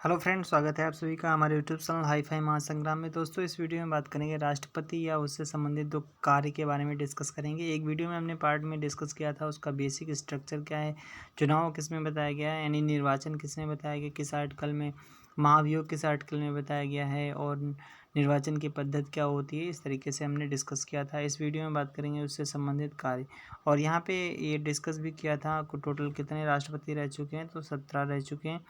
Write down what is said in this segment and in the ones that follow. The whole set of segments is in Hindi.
हेलो फ्रेंड्स, स्वागत है आप सभी का हमारे यूट्यूब चैनल हाई फाई महासंग्राम में। दोस्तों, इस वीडियो में बात करेंगे राष्ट्रपति या उससे संबंधित दो कार्य के बारे में डिस्कस करेंगे। एक वीडियो में हमने पार्ट में डिस्कस किया था उसका बेसिक स्ट्रक्चर क्या है, चुनाव किसमें बताया गया है, यानी निर्वाचन किसमें बताया गया, किस आर्टिकल में, महाभियोग किस आर्टिकल में बताया गया है और निर्वाचन की पद्धति क्या होती है। इस तरीके से हमने डिस्कस किया था। इस वीडियो में बात करेंगे उससे संबंधित कार्य। और यहाँ पे ये डिस्कस भी किया था टोटल कितने राष्ट्रपति रह चुके हैं, तो 17 रह चुके हैं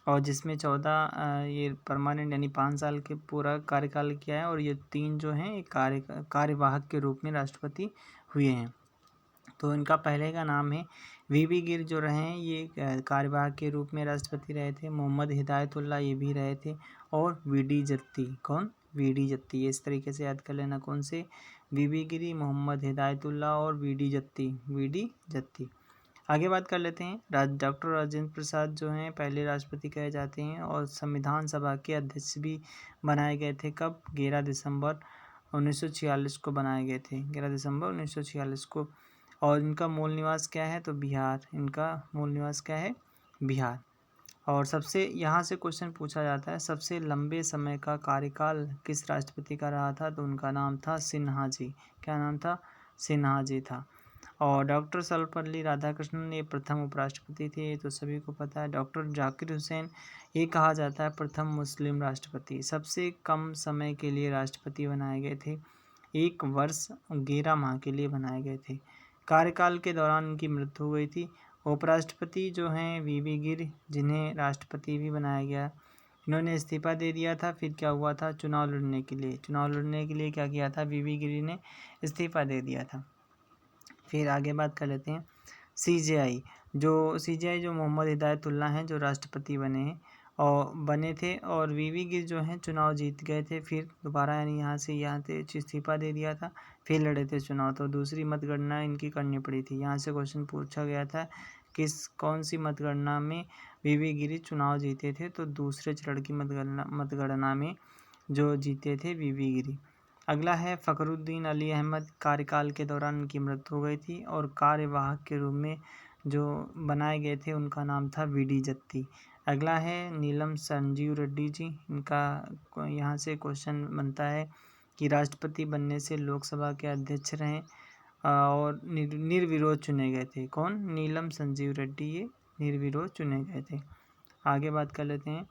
और जिसमें 14 ये परमानेंट यानी 5 साल के पूरा कार्यकाल किया है और ये 3 जो हैं कार्यवाहक के रूप में राष्ट्रपति हुए हैं। तो इनका पहले का नाम है वीवी गिर जो रहे हैं, ये कार्यवाहक के रूप में राष्ट्रपति रहे थे। मोहम्मद हिदायतुल्ला ये भी रहे थे और वीडी जत्ती, कौन, वीडी जत्ती। इस तरीके से याद कर लेना, कौन से, वीवी गिरी, मोहम्मद हिदायतुल्ला और वीडी जत्ती, वीडी जत्ती। आगे बात कर लेते हैं। डॉक्टर राजेंद्र प्रसाद जो हैं पहले राष्ट्रपति कहे जाते हैं और संविधान सभा के अध्यक्ष भी बनाए गए थे। कब? 11 दिसंबर 1946 को बनाए गए थे, 11 दिसंबर 1946 को। और इनका मूल निवास क्या है? तो बिहार। इनका मूल निवास क्या है? बिहार। और सबसे यहाँ से क्वेश्चन पूछा जाता है, सबसे लंबे समय का कार्यकाल किस राष्ट्रपति का रहा था? तो उनका नाम था सिन्हा जी। क्या नाम था? सिन्हा जी था। और डॉक्टर सर्वपल्ली राधाकृष्णन ये प्रथम उपराष्ट्रपति थे, ये तो सभी को पता है। डॉक्टर जाकिर हुसैन ये कहा जाता है प्रथम मुस्लिम राष्ट्रपति। सबसे कम समय के लिए राष्ट्रपति बनाए गए थे, 1 वर्ष 11 माह के लिए बनाए गए थे। कार्यकाल के दौरान इनकी मृत्यु हो गई थी। उपराष्ट्रपति जो हैं वीवी गिर, जिन्हें राष्ट्रपति भी बनाया गया, इन्होंने इस्तीफा दे दिया था। फिर क्या हुआ था? चुनाव लड़ने के लिए क्या किया था? वीवी गिरी ने इस्तीफा दे दिया था। फिर आगे बात कर लेते हैं सीजेआई। जो मोहम्मद हिदायतुल्ला हैं जो राष्ट्रपति बने थे और वीवी गिर जो हैं चुनाव जीत गए थे। फिर दोबारा यानी यहाँ से इस्तीफा दे दिया था, फिर लड़े थे चुनाव, तो दूसरी मतगणना इनकी करनी पड़ी थी। यहाँ से क्वेश्चन पूछा गया था कौन सी मतगणना में वीवी गिरी चुनाव जीते थे, तो दूसरे चरण की मतगणना में जो जीते थे वीवी गिरी। अगला है फ़खरुद्दीन अली अहमद, कार्यकाल के दौरान उनकी मृत्यु हो गई थी और कार्यवाहक के रूप में जो बनाए गए थे उनका नाम था वीडी जत्ती। अगला है नीलम संजीव रेड्डी जी, इनका यहाँ से क्वेश्चन बनता है कि राष्ट्रपति बनने से लोकसभा के अध्यक्ष रहे और निर्विरोध चुने गए थे। कौन? नीलम संजीव रेड्डी, ये निर्विरोध चुने गए थे। आगे बात कर लेते हैं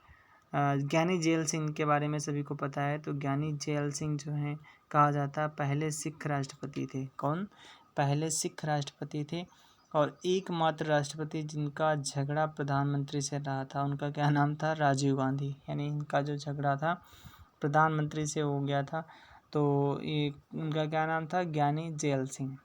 ज्ञानी जेल सिंह के बारे में सभी को पता है। तो ज्ञानी जेल सिंह जो हैं कहा जाता है पहले सिख राष्ट्रपति थे। कौन? पहले सिख राष्ट्रपति थे और एकमात्र राष्ट्रपति जिनका झगड़ा प्रधानमंत्री से रहा था, उनका क्या नाम था? राजीव गांधी। यानी इनका जो झगड़ा था प्रधानमंत्री से हो गया था, तो ये उनका क्या नाम था? ज्ञानी जेल सिंह।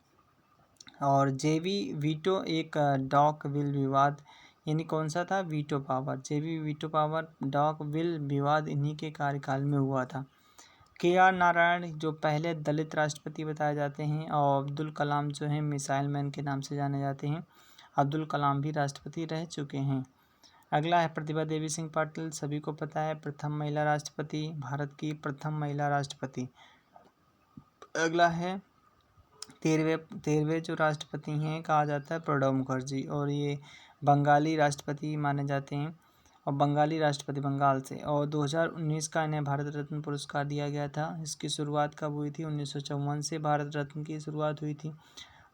और जेवी वीटो एक डॉक विल विवाद, यानी कौन सा था? Veto power. जेवी वीटो पावर, डॉक विल विवाद इन्हीं के कार्यकाल में हुआ था। KR नारायण जो पहले दलित राष्ट्रपति बताए जाते हैं और अब्दुल कलाम जो हैं मिसाइल मैन के नाम से जाने जाते हैं। अब्दुल कलाम भी राष्ट्रपति रह चुके हैं। अगला है प्रतिभा देवी सिंह पाटिल, सभी को पता है प्रथम महिला राष्ट्रपति, भारत की प्रथम महिला राष्ट्रपति। अगला है 13वें जो राष्ट्रपति हैं कहा जाता है प्रणब मुखर्जी और ये बंगाली राष्ट्रपति माने जाते हैं और बंगाली राष्ट्रपति बंगाल से। और 2019 का इन्हें भारत रत्न पुरस्कार दिया गया था। इसकी शुरुआत कब हुई थी? 1954 से भारत रत्न की शुरुआत हुई थी।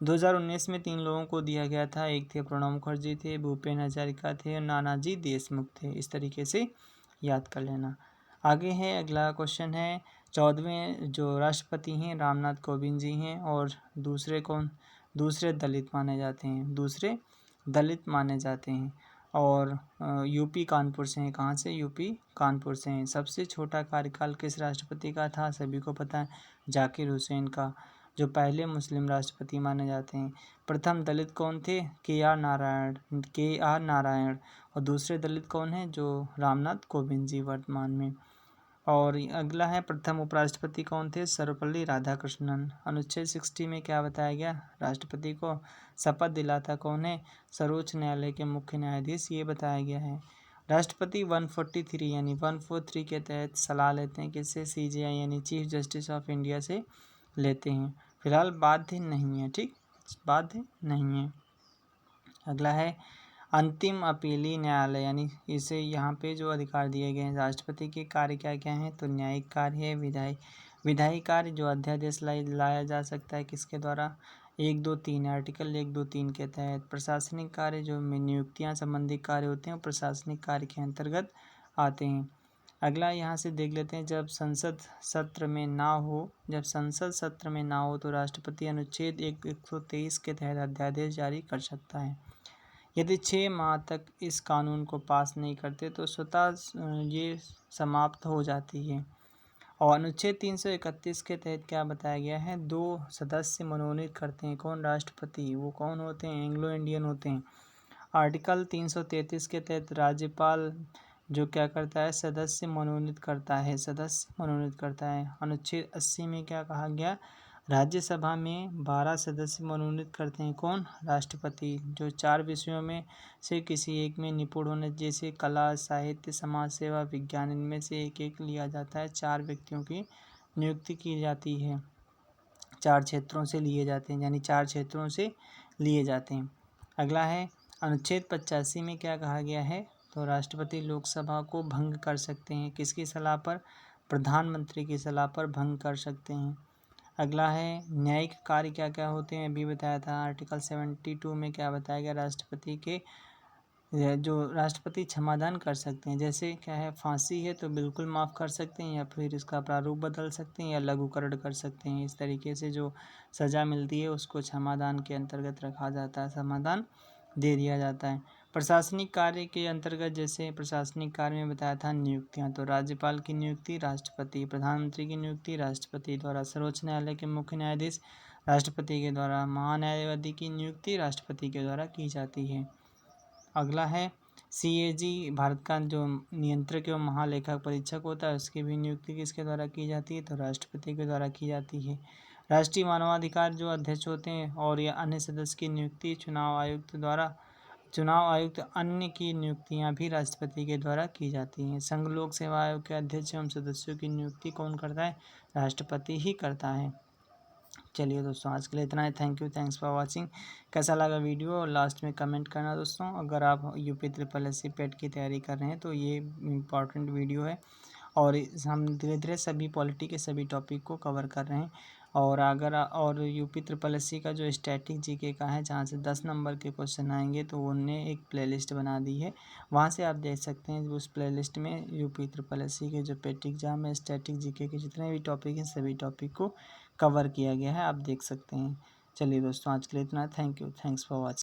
2019 में 3 लोगों को दिया गया था, एक थे प्रणब मुखर्जी थे, भूपेन हजारिका थे और नानाजी देशमुख थे। इस तरीके से याद कर लेना। आगे है अगला क्वेश्चन है 14वें जो राष्ट्रपति हैं रामनाथ कोविंद जी हैं और दूसरे दलित माने जाते हैं और यूपी कानपुर से हैं। कहाँ से? यूपी कानपुर से हैं। सबसे छोटा कार्यकाल किस राष्ट्रपति का था? सभी को पता है जाकिर हुसैन का, जो पहले मुस्लिम राष्ट्रपति माने जाते हैं। प्रथम दलित कौन थे? KR नारायण। और दूसरे दलित कौन हैं? जो रामनाथ कोविंद जी वर्तमान में। और अगला है प्रथम उपराष्ट्रपति कौन थे? सर्वपल्ली राधाकृष्णन। अनुच्छेद 60 में क्या बताया गया? राष्ट्रपति को शपथ दिलाता कौन है? सर्वोच्च न्यायालय के मुख्य न्यायाधीश, ये बताया गया है। राष्ट्रपति 143 यानी 143 के तहत सलाह लेते हैं किससे? CJI यानी चीफ जस्टिस ऑफ इंडिया से लेते हैं। फिलहाल बाध्य नहीं है, ठीक, बाध्य नहीं है। अगला है अंतिम अपीली न्यायालय, यानी इसे यहाँ पे जो अधिकार दिए गए हैं राष्ट्रपति के कार्य क्या क्या हैं, तो न्यायिक कार्य है, विधायी कार्य जो अध्यादेश लाया जा सकता है किसके द्वारा, 1, 2, 3 आर्टिकल 1, 2, 3 के तहत। प्रशासनिक कार्य जो नियुक्तियाँ संबंधी कार्य होते हैं प्रशासनिक कार्य के अंतर्गत आते हैं। अगला यहाँ से देख लेते हैं, जब संसद सत्र में ना हो तो राष्ट्रपति अनुच्छेद 123 के तहत अध्यादेश जारी कर सकता है। यदि 6 माह तक इस कानून को पास नहीं करते तो स्वतः ये समाप्त हो जाती है। और अनुच्छेद 331 के तहत क्या बताया गया है, 2 सदस्य मनोनीत करते हैं, कौन, राष्ट्रपति। वो कौन होते हैं, एंग्लो इंडियन होते हैं। आर्टिकल 333 के तहत राज्यपाल जो क्या करता है, सदस्य मनोनीत करता है। अनुच्छेद 80 में क्या कहा गया, राज्यसभा में 12 सदस्य मनोनीत करते हैं, कौन, राष्ट्रपति। जो 4 विषयों में से किसी एक में निपुण होने, जैसे कला, साहित्य, समाज सेवा, विज्ञान, इनमें से एक लिया जाता है। 4 व्यक्तियों की नियुक्ति की जाती है, 4 क्षेत्रों से लिए जाते हैं, यानी 4 क्षेत्रों से लिए जाते हैं। अगला है अनुच्छेद 85 में क्या कहा गया है, तो राष्ट्रपति लोकसभा को भंग कर सकते हैं, किसकी सलाह पर, प्रधानमंत्री की सलाह पर भंग कर सकते हैं। अगला है न्यायिक कार्य क्या क्या होते हैं, अभी बताया था। आर्टिकल 72 में क्या बताया गया, राष्ट्रपति क्षमादान कर सकते हैं, जैसे क्या है, फांसी है तो बिल्कुल माफ़ कर सकते हैं, या फिर इसका प्रारूप बदल सकते हैं, या लघुकरण कर सकते हैं। इस तरीके से जो सज़ा मिलती है उसको क्षमादान के अंतर्गत रखा जाता है, समाधान दे दिया जाता है। प्रशासनिक कार्य के अंतर्गत, जैसे प्रशासनिक कार्य में बताया था नियुक्तियां, तो राज्यपाल की नियुक्ति राष्ट्रपति, प्रधानमंत्री की नियुक्ति राष्ट्रपति द्वारा, सर्वोच्च न्यायालय के मुख्य न्यायाधीश राष्ट्रपति के द्वारा, महान्यायवादी की नियुक्ति राष्ट्रपति के द्वारा की जाती है। अगला है CAG, भारत का जो नियंत्रक एवं महालेखा परीक्षक होता है उसकी भी नियुक्ति किसके द्वारा की जाती है, तो राष्ट्रपति के द्वारा की जाती है। राष्ट्रीय मानवाधिकार जो अध्यक्ष होते हैं और या अन्य सदस्य की नियुक्ति चुनाव आयुक्त अन्य की नियुक्तियां भी राष्ट्रपति के द्वारा की जाती हैं। संघ लोक सेवा आयोग के अध्यक्ष एवं सदस्यों की नियुक्ति कौन करता है, राष्ट्रपति ही करता है। चलिए दोस्तों, आज के लिए इतना ही। Thanks for watching. कैसा लगा वीडियो, और लास्ट में कमेंट करना दोस्तों। अगर आप UP SSC पेट की तैयारी कर रहे हैं तो ये इम्पॉर्टेंट वीडियो है, और हम धीरे धीरे सभी पॉलिटी के सभी टॉपिक को कवर कर रहे हैं। और UP SSC का जो स्टैटिक GK का है, जहाँ से 10 नंबर के क्वेश्चन आएंगे, तो उनने एक प्लेलिस्ट बना दी है, वहाँ से आप देख सकते हैं। उस प्लेलिस्ट में UP SSC के जो पेट एग्जाम है, स्टैटिक GK के जितने भी टॉपिक हैं सभी टॉपिक को कवर किया गया है, आप देख सकते हैं। चलिए दोस्तों, आज के लिए इतना। Thanks for watching.